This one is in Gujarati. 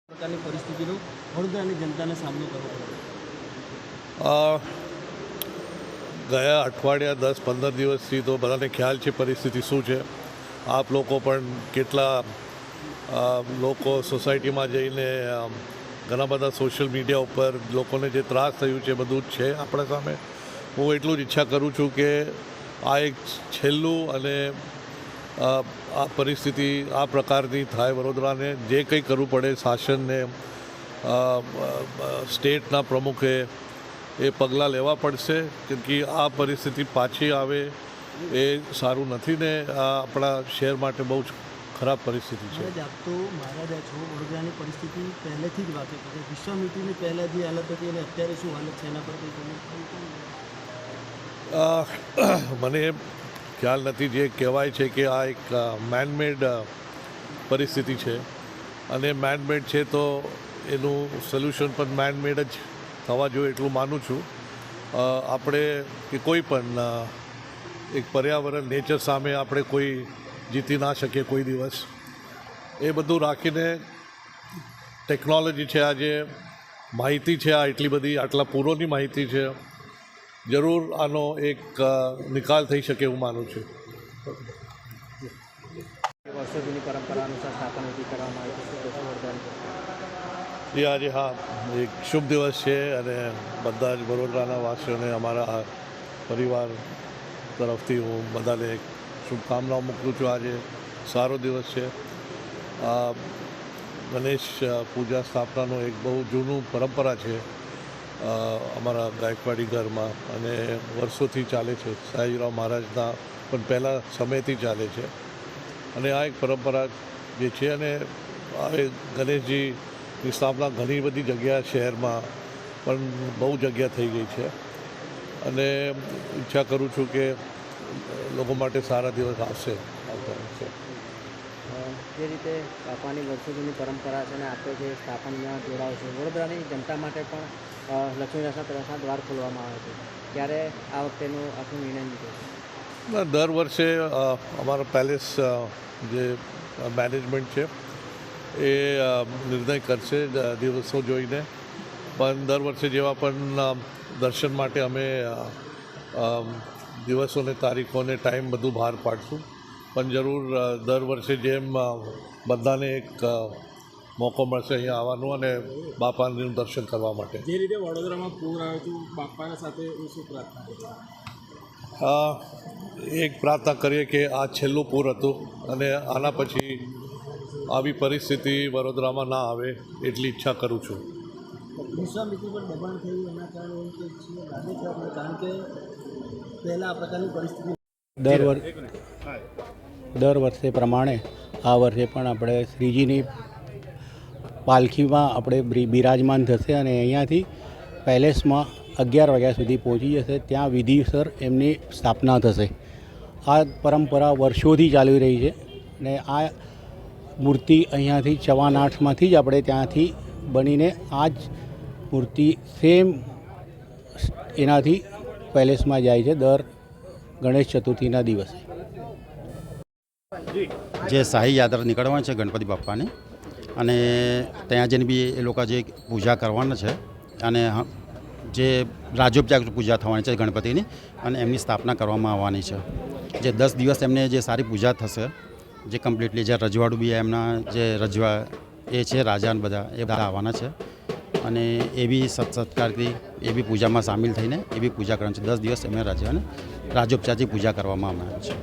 પ્રકારની પરિસ્થિતિનો વડોદરાની જનતાને સામનો કરવો પડે? ગયા અઠવાડિયા 10-15 દિવસથી તો બધાને ખ્યાલ છે પરિસ્થિતિ શું છે. આપ લોકો પણ કેટલા લોકો સોસાયટીમાં જઈને ઘણા બધા સોશિયલ મીડિયા ઉપર લોકોને જે ત્રાસ થયું છે બધું જ છે આપણા સામે. હું એટલું જ ઈચ્છા કરું છું કે આ એક છેલ્લું અને આ પરિસ્થિતિ આ પ્રકારની થાય વડોદરાને જે કંઈ કરવું પડે શાસનને સ્ટેટના પ્રમુખે એ પગલાં લેવા પડશે કેમ કે આ પરિસ્થિતિ પાછી આવે એ સારું નથી ને આ આપણા શહેર માટે બહુ જ ખરાબ પરિસ્થિતિ છે. આપ તો મહારાજા છો, વડોદરાની પરિસ્થિતિ પહેલેથી જ વાકેફ છે. વિશ્વામિત્રીની પહેલાં જે હાલત હતી અને અત્યારે શું હાલત છે એના પર મને ખ્યાલ નથી. જે કહેવાય છે કે આ એક મેનમેડ પરિસ્થિતિ છે અને મેનમેડ છે તો એનું સોલ્યુશન પણ મેનમેડ જ થવા જોઈએ એટલું માનું છું. આપણે કે કોઈ પણ એક પર્યાવરણ નેચર સામે આપણે કોઈ જીતી ના શકીએ કોઈ દિવસ. એ બધું રાખીને ટેકનોલોજી છે, આજે માહિતી છે, આ એટલી બધી આટલા પૂર્વની માહિતી છે, જરૂર આનો એક નિકાલ થઈ શકે એવું માનું છું. વર્ષો જૂની પરંપરા અનુસાર સ્થાપન કરવામાં આવી આજે હા એક શુભ દિવસ છે અને બધા જ વડોદરાના વાસીઓને અમારા પરિવાર તરફથી હું બધાને શુભકામનાઓ મોકલું છું. આજે સારો દિવસ છે. ગણેશ પૂજા સ્થાપનાનું એક બહુ જૂનું પરંપરા છે અમારા ગાયકવાડી ઘરમાં અને વર્ષોથી ચાલે છે. સયાજીરાવ મહારાજના પણ પહેલાં સમયથી ચાલે છે અને આ એક પરંપરા જે છે અને હવે ગણેશજીની સ્થાપના ઘણી બધી જગ્યા શહેરમાં પણ બહુ જગ્યા થઈ ગઈ છે અને ઈચ્છા કરું છું કે લોકો માટે સારા દિવસ આવશે. જે રીતે બાપાની વર્ષો જૂની પરંપરા છે અને આપણે જે સ્થાપનમાં જોડાવ છે, વડોદરાની જનતા માટે પણ લક્ષ્મીદાસના પ્રવાસના દ્વાર ખોલવામાં આવે છે, ત્યારે આ વખતેનું આખું નિર્ણય લીધો છે? દર વર્ષે અમારા પેલેસ જે મેનેજમેન્ટ છે એ નિર્ણય કરશે દિવસો જોઈને, પણ દર વર્ષે જેવા પણ દર્શન માટે અમે દિવસોને તારીખોને ટાઈમ બધું બહાર પાડશું. પણ જરૂર દર વર્ષે જેમ બધાને એક મોકો મળશે અહીંયા આવવાનું અને બાપાનું દર્શન કરવા માટે. જે રીતે વડોદરામાં પૂર આવ્યું હતું, બાપાના સાથે શું પ્રાર્થના? એક પ્રાર્થના કરીએ કે આ છેલ્લું પૂર હતું અને આના પછી આવી પરિસ્થિતિ વડોદરામાં ના આવે એટલી ઈચ્છા કરું છું. વિશ્વામિત્રી પર દબાણ થયું એના કારણે એમ કે લાગે છે આપણે, કારણ કે પહેલાં આ પ્રકારની પરિસ્થિતિ દર વર્ષે પ્રમાણે આ વર્ષે પણ આપણે શ્રીજીની પાલખીમાં આપણે બિરાજમાન થશે અને અહીંયાથી પેલેસમાં 11 વાગ્યા સુધી પહોંચી જશે. ત્યાં વિધિસર એમની સ્થાપના થશે. આ પરંપરા વર્ષોથી ચાલી રહી છે અને આ મૂર્તિ અહીંયાથી 8:15માંથી જ આપણે ત્યાંથી બનીને આ જ મૂર્તિ સેમ એનાથી પેલેસમાં જાય છે દર ગણેશ ચતુર્થીના દિવસે. જે શાહી યાત્રા નીકળવાની છે ગણપતિ બાપ્પાની અને ત્યાં જઈને બી એ લોકો જે પૂજા કરવાના છે અને જે રાજોપચાર પૂજા થવાની છે ગણપતિની અને એમની સ્થાપના કરવામાં આવવાની છે. જે 10 દિવસ એમને જે સારી પૂજા થશે, જે કમ્પ્લીટલી જે રજવાડું બી એમના જે રજવા એ છે રાજા બધા એ બધા આવવાના છે અને એ બી સત્કારથી એ બી પૂજામાં સામેલ થઈને એ બી પૂજા કરવાની છે. 10 દિવસ એમને રાજ્યને રાજોપચારથી પૂજા કરવામાં આવે છે.